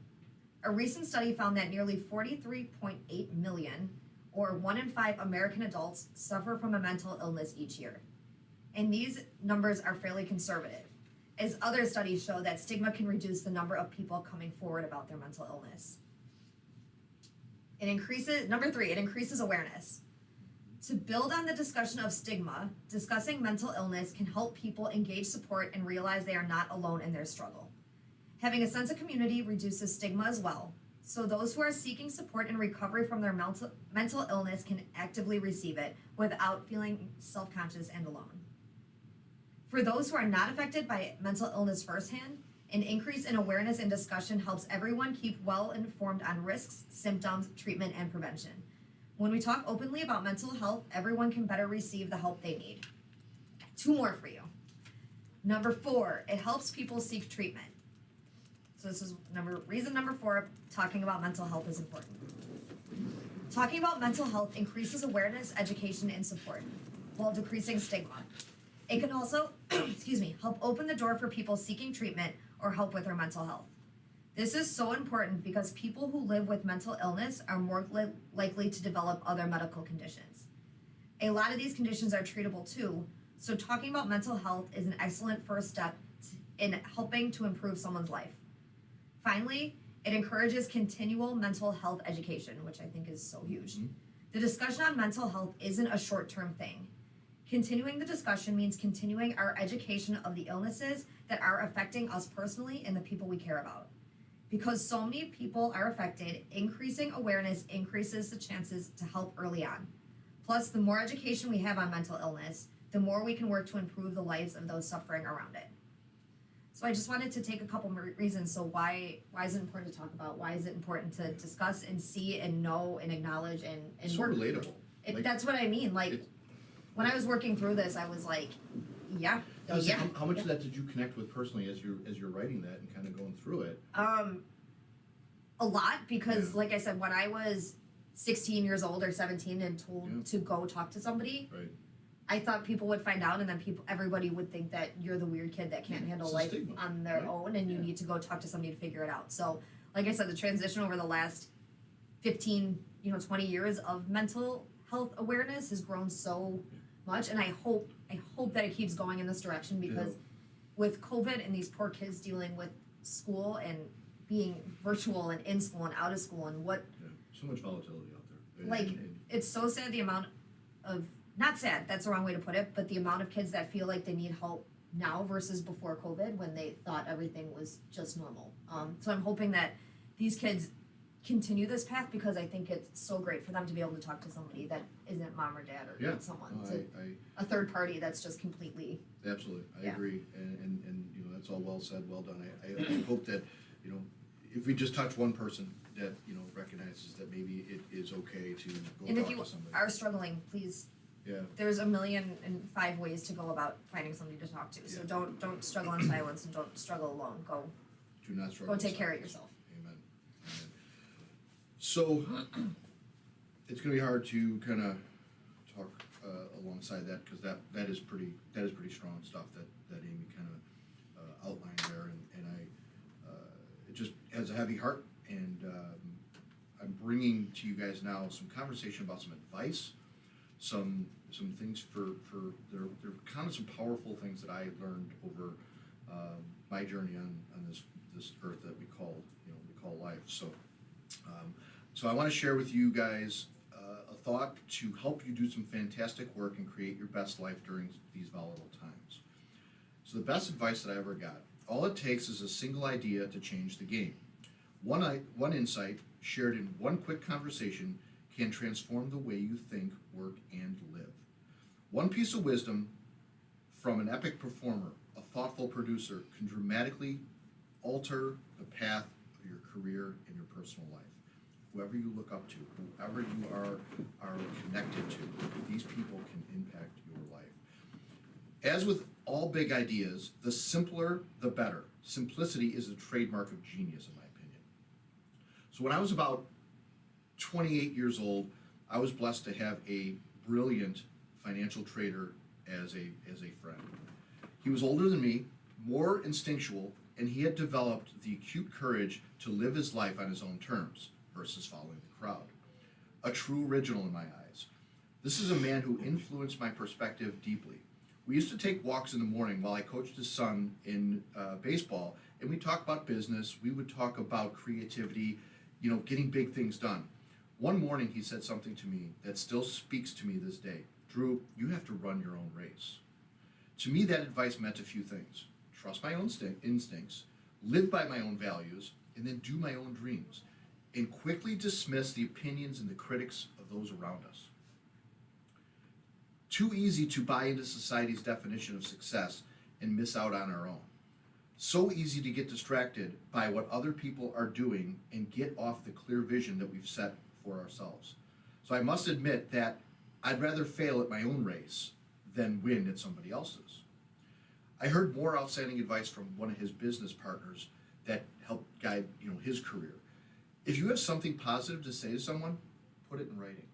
A recent study found that nearly 43.8 million, or 1 in 5 American adults, suffer from a mental illness each year. And these numbers are fairly conservative, as other studies show that stigma can reduce the number of people coming forward about their mental illness. Number three, it increases awareness. To build on the discussion of stigma, discussing mental illness can help people engage support and realize they are not alone in their struggle. Having a sense of community reduces stigma as well, so those who are seeking support and recovery from their mental illness can actively receive it without feeling self-conscious and alone. For those who are not affected by mental illness firsthand, an increase in awareness and discussion helps everyone keep well informed on risks, symptoms, treatment, and prevention. When we talk openly about mental health, everyone can better receive the help they need. 2 more for you. Number 4, it helps people seek treatment. So this is reason number 4, talking about mental health is important. Talking about mental health increases awareness, education, and support. while decreasing stigma. It can also, help open the door for people seeking treatment or help with their mental health. This is so important because people who live with mental illness are more likely to develop other medical conditions. A lot of these conditions are treatable too, so talking about mental health is an excellent first step in helping to improve someone's life. Finally, it encourages continual mental health education, which I think is so huge. Mhm. The discussion on mental health isn't a short-term thing. Continuing the discussion means continuing our education of the illnesses that are affecting us personally and the people we care about. Because so many people are affected, increasing awareness increases the chances to help early on. Plus, the more education we have on mental illness, the more we can work to improve the lives of those suffering around it. So I just wanted to take a couple more reasons. So why is it important to talk about? Why is it important to discuss and see and know and acknowledge and It's so work? relatable. Like, That's what I mean. Like it- when I was working through this, I was like, yeah. How much of that did you connect with personally as you're writing that and kind of going through it? A lot because Yeah. like I said, when I was 16 years old or 17 and told Yeah. to go talk to somebody, Right. I thought people would find out and then everybody would think that you're the weird kid that can't Yeah, handle it's a life stigma, on their right? own and you Yeah. need to go talk to somebody to figure it out. So like I said, the transition over the last 15, 20 years of mental health awareness has grown so much and I hope that it keeps going in this direction because with COVID and these poor kids dealing with school and being virtual and in school and out of school and what Yeah. So much volatility out there. Like, And- it's so sad the amount of not sad, that's the wrong way to put it, but the amount of kids that feel like they need help now versus before COVID when they thought everything was just normal. So I'm hoping that these kids continue this path because I think it's so great for them to be able to talk to somebody that isn't mom or dad or Yeah. someone, No, to a third party that's just completely Absolutely, I Yeah. agree, and that's all well said, well done. I hope that if we just touch one person that recognizes that maybe it is okay to go and if talk you to somebody. are struggling, please Yeah, there's 1,000,005 ways to go about finding somebody to talk to. So Yeah. don't struggle in silence and don't struggle alone. Go do not struggle. take in care of silence. yourself. Amen. Amen. So it's gonna be hard to kind of talk alongside that because that is pretty strong stuff that Amy kind of outlined there, and I it just has a heavy heart, and I'm bringing to you guys now some conversation about some advice, some things for they're kind of some powerful things that I learned over my journey on this earth that we call life. So I want to share with you guys a thought to help you do some fantastic work and create your best life during these volatile times. So the best advice that I ever got: all it takes is a single idea to change the game. One insight shared in one quick conversation can transform the way you think, work, and live. One piece of wisdom from an epic performer, a thoughtful producer, can dramatically alter the path of your career and your personal life. Whoever you look up to, whoever you are connected to, these people can impact your life. As with all big ideas, the simpler, the better. Simplicity is a trademark of genius, in my opinion. So when I was about 28 years old, I was blessed to have a brilliant financial trader as a friend. He was older than me, more instinctual, and he had developed the acute courage to live his life on his own terms versus following the crowd. A true original in my eyes. This is a man who influenced my perspective deeply. We used to take walks in the morning while I coached his son in baseball, and we talk about business. We would talk about creativity, getting big things done. One morning he said something to me that still speaks to me this day. Drew, you have to run your own race. To me, that advice meant a few things. Trust my own instincts, live by my own values, and then do my own dreams, and quickly dismiss the opinions and the critics of those around us. Too easy to buy into society's definition of success and miss out on our own. So easy to get distracted by what other people are doing and get off the clear vision that we've set for ourselves. So I must admit that I'd rather fail at my own race than win at somebody else's. I heard more outstanding advice from one of his business partners that helped guide, his career. If you have something positive to say to someone, put it in writing.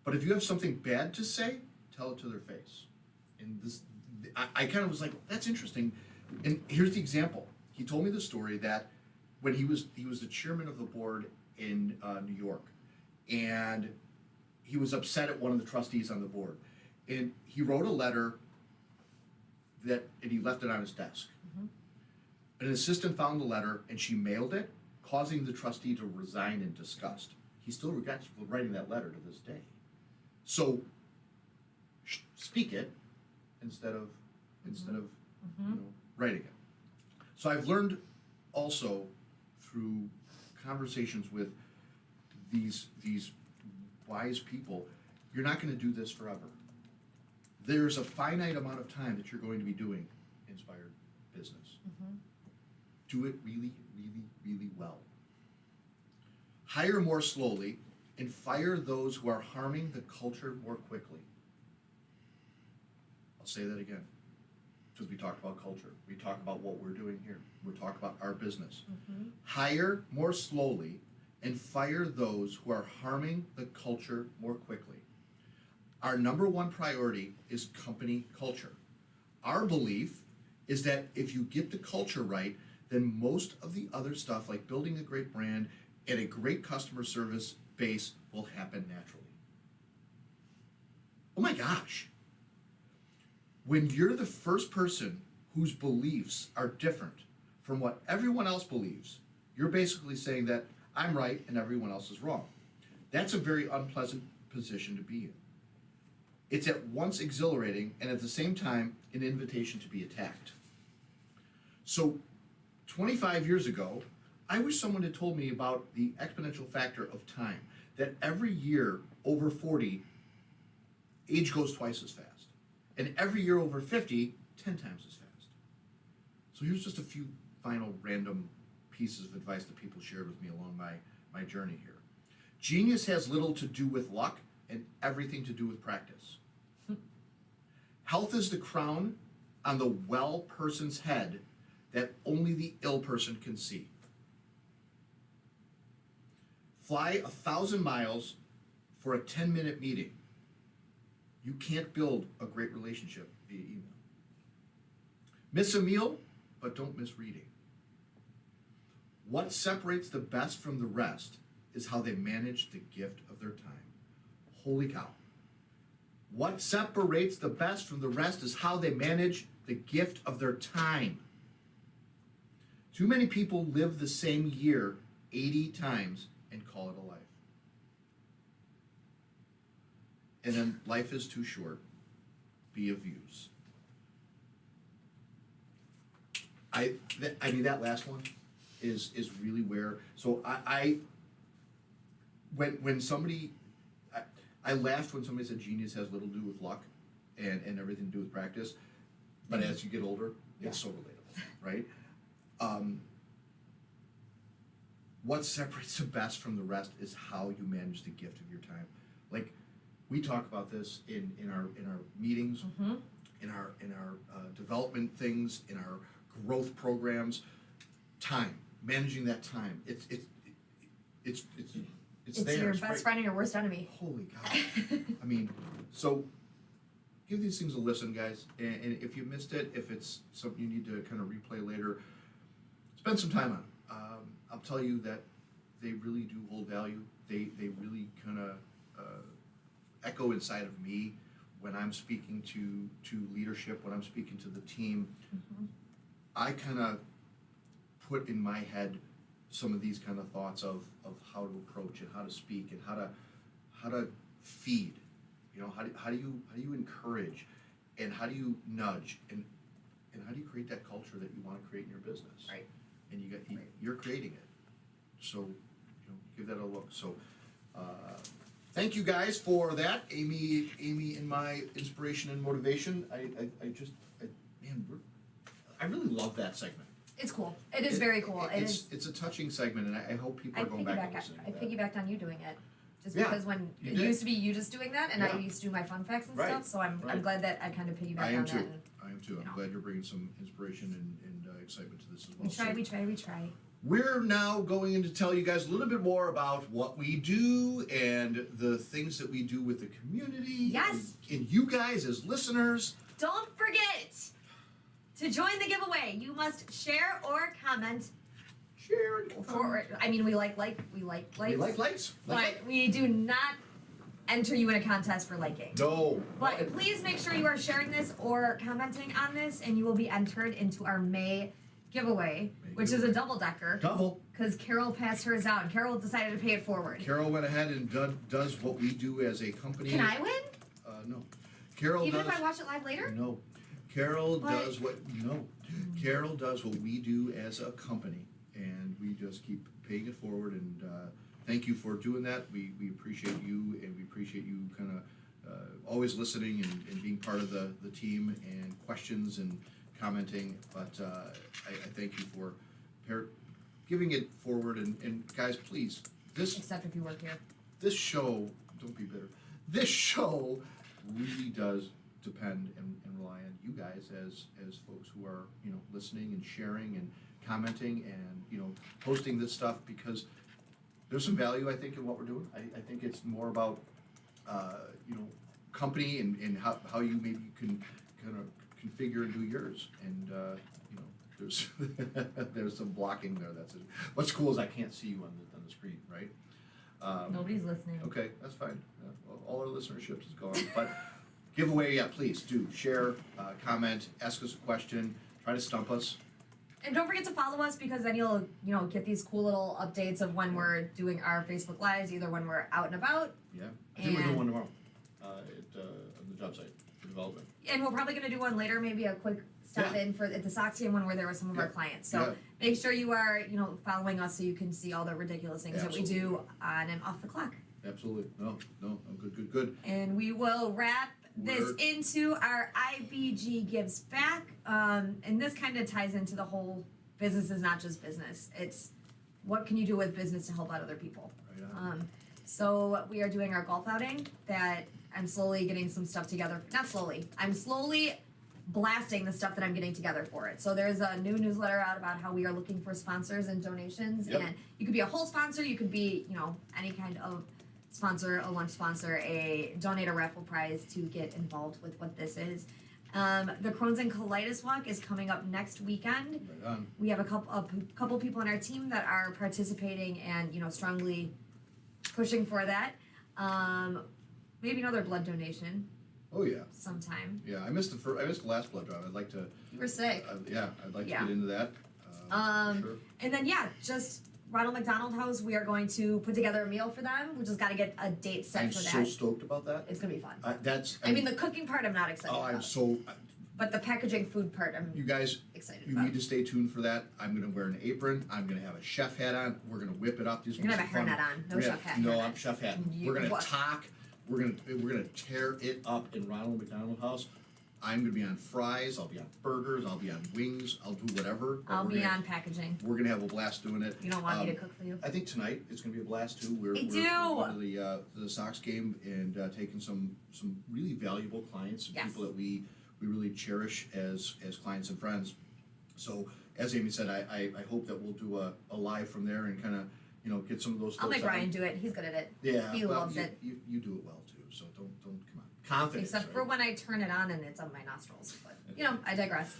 But if you have something bad to say, tell it to their face. And this, I kind of was like, that's interesting. And here's the example. He told me the story that when he was the chairman of the board in New York, and he was upset at one of the trustees on the board, and he wrote a letter and he left it on his desk. An assistant found the letter and she mailed it, causing the trustee to resign in disgust. He still regrets writing that letter to this day. So speak it instead of writing it. So I've learned also through conversations with these wise people, you're not going to do this forever. There's a finite amount of time that you're going to be doing Inspired Business. Do it really, really, really well. Hire more slowly and fire those who are harming the culture more quickly. I'll say that again, because we talked about culture. We talk about what we're doing here. We're talking about our business. Hire more slowly and fire those who are harming the culture more quickly. Our number one priority is company culture. Our belief is that if you get the culture right, then most of the other stuff, like building a great brand and a great customer service base, will happen naturally. Oh my gosh. When you're the first person whose beliefs are different from what everyone else believes, you're basically saying that I'm right and everyone else is wrong. That's a very unpleasant position to be in. It's at once exhilarating and at the same time an invitation to be attacked. So 25 years ago, I wish someone had told me about the exponential factor of time, that every year over 40, age goes twice as fast. And every year over 50, 10 times as fast. So here's just a few final random pieces of advice that people shared with me along my journey here. Genius has little to do with luck and everything to do with practice. Health is the crown on the well person's head that only the ill person can see. Fly 1,000 miles for a 10-minute meeting. You can't build a great relationship via email. Miss a meal, but don't miss reading. What separates the best from the rest is how they manage the gift of their time. Holy cow. What separates the best from the rest is how they manage the gift of their time. Too many people live the same year 80 times and call it a life. And then life is too short. Be of use. I mean, that last one is really where, so when somebody, I laughed when somebody said genius has little to do with luck and everything to do with practice, but as you get older, it's so relatable, right? What separates the best from the rest is how you manage the gift of your time. Like, we talk about this in our meetings, in our development things, in our growth programs. Time, managing that time. It's there. Your It's best great. friend and your worst enemy. Holy cow. I mean, so give these things a listen, guys. And if you missed it, if it's something you need to kind of replay later, spend some time on it. I'll tell you that they really do hold value. They really kind of echo inside of me when I'm speaking to leadership, when I'm speaking to the team. I kind of put in my head some of these kind of thoughts of how to approach it, how to speak, and how to feed. You know, how do you encourage, and how do you nudge, and how do you create that culture that you want to create in your business? Right. And you're creating it. So, you know, give that a look. So, thank you guys for that, Amy, and my inspiration and motivation. I really love that segment. It's cool. It is very cool. It's a touching segment, and I hope people are going back and listening I to that. piggybacked on you doing it. Just Yeah, because when you it did. used to be you just doing that, and Yeah. I used to do my fun facts and Right, stuff, so I'm right. glad that I kind of piggybacked I am on too. that. I am too. I'm know. glad you're bringing some inspiration and excitement to this as well. We try, So, we try, we try. we're now going to tell you guys a little bit more about what we do and the things that we do with the community. Yes. And you guys as listeners. Don't forget to join the giveaway. You must share or comment. Share. I mean, we like likes. We like lights. But we do not enter you in a contest for liking. No. But please make sure you are sharing this or commenting on this, and you will be entered into our May giveaway, which is a double-decker. Double. Because Carol passed hers down. Carol decided to pay it forward. Carol went ahead and does what we do as a company. Can I win? No. Carol Even does. if I watch it live later? No. Carol But- does what Carol does what we do as a company, and we just keep paying it forward. And thank you for doing that. We appreciate you, and we appreciate you kind of always listening and being part of the team and questions and commenting. But I thank you for giving it forward. And guys, please, Except if you work here. this show, don't be bitter. This show really does depend and rely on you guys as folks who are, listening and sharing and commenting and, posting this stuff, because there's some value, I think, in what we're doing. I think it's more about, company and how you maybe can kind of configure and do yours. And, there's there's some blocking there. That's it. What's cool is I can't see you on the screen, right? Nobody's listening. Okay, that's fine. Well, all our listenership is gone. But giveaway, yeah, please do share, comment, ask us a question, try to stump us. And don't forget to follow us, because then you'll, get these cool little updates of when we're doing our Facebook Lives, either when we're out and about. Yeah, I think we're doing And- one tomorrow on the job site for development. And we're probably gonna do one later, maybe a quick stop Yeah. in at the Sox game when we're there with some of our Yeah. clients. So Yeah. make sure you are, following us so you can see all the ridiculous things that we do on and off the clock. Absolutely. No, good. And we will wrap this Word. into our IBG Gives Back. And this kind of ties into the whole business is not just business. It's what can you do with business to help out other people. Right on. So we are doing our golf outing that I'm slowly getting some stuff together. Not slowly. I'm slowly blasting the stuff that I'm getting together for it. So there's a new newsletter out about how we are looking for sponsors and donations. Yep. And you could be a whole sponsor, you could be, any kind of sponsor, a lunch sponsor, donate a raffle prize to get involved with what this is. The Crohn's and Colitis Walk is coming up next weekend. Right on. We have a couple people on our team that are participating and strongly pushing for that. Maybe another blood donation Oh yeah. sometime. Yeah, I missed the last blood drive. I'd like to. You were sick. I'd like Yeah. to get into that. Sure. And then just Ronald McDonald House. We are going to put together a meal for them. We just got to get a date set I'm for so that. stoked about that. It's gonna be fun. I I mean, the cooking part I'm not excited Oh, I'm about, so. but the packaging food part I'm You guys, excited you about. need to stay tuned for that. I'm gonna wear an apron. I'm gonna have a chef hat on. We're gonna whip it up. These You're gonna have a hairnet on. No chef hat. No, hairnet. I'm chef hat. You- We're gonna what? talk. We're gonna tear it up in Ronald McDonald House. I'm gonna be on fries. I'll be on burgers. I'll be on wings. I'll do whatever. but I'll we're be gonna- on packaging. We're gonna have a blast doing it. You don't want me to cook for you? I think tonight it's gonna be a blast too. We're I we're do. going to the Sox game and taking some really valuable clients, Yes. people that we really cherish as clients and friends. So as Amy said, I hope that we'll do a live from there and kind of get some of those. I'll folks make on. Ryan do it. He's good at it. Yeah, He well, loves you, it. You do it well too. So don't come on. Confidence. Except for right? when I turn it on and it's on my nostrils. But I digress.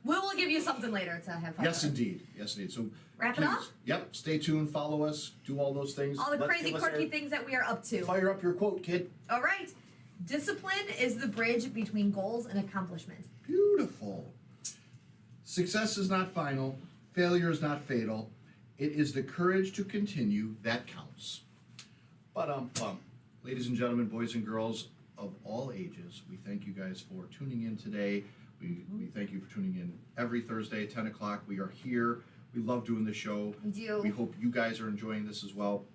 We will give you something later to have fun. Yes, with. indeed. Yes, indeed. So Wrap it please, up? Yep. Stay tuned. Follow us. Do all those things. All the Let's crazy, give us quirky our- things that we are up to. Fire up your quote, kid. All right. Discipline is the bridge between goals and accomplishment. Beautiful. Success is not final. Failure is not fatal. It is the courage to continue that counts. But ladies and gentlemen, boys and girls of all ages, we thank you guys for tuning in today. We thank you for tuning in every Thursday at 10 o'clock. We are here. We love doing the show. We do. We hope you guys are enjoying this as well.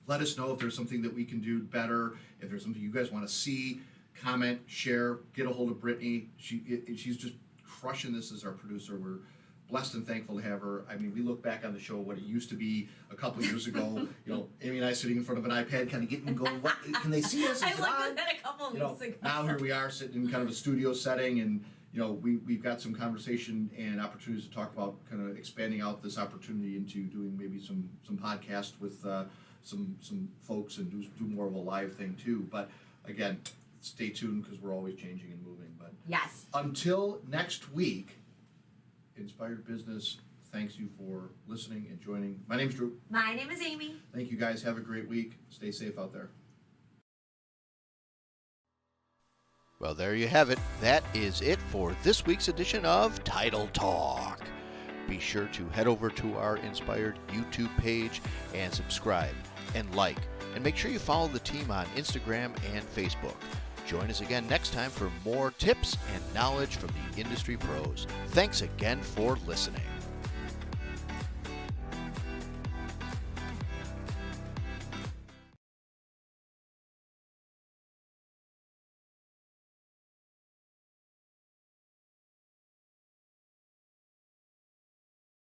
Let us know if there's something that we can do better, if there's something you guys want to see, comment, share, get a hold of Brittany. She's just crushing this as our producer. We're blessed and thankful to have her. I mean, we look back on the show, what it used to be a couple of years ago, Amy and I sitting in front of an iPad kind of getting going, what, can they see us? Is I it looked on? at that a couple of weeks ago. Now here we are sitting in kind of a studio setting and, we've got some conversation and opportunities to talk about kind of expanding out this opportunity into doing maybe some podcasts with some folks and do more of a live thing too. But again, stay tuned because we're always changing and moving. But Yes. until next week, Inspired Business thanks you for listening and joining. My name's Drew. My name is Amy. Thank you guys. Have a great week. Stay safe out there. Well, there you have it. That is it for this week's edition of Title Talk. Be sure to head over to our Inspired YouTube page and subscribe and like. And make sure you follow the team on Instagram and Facebook. Join us again next time for more tips and knowledge from the industry pros. Thanks again for listening.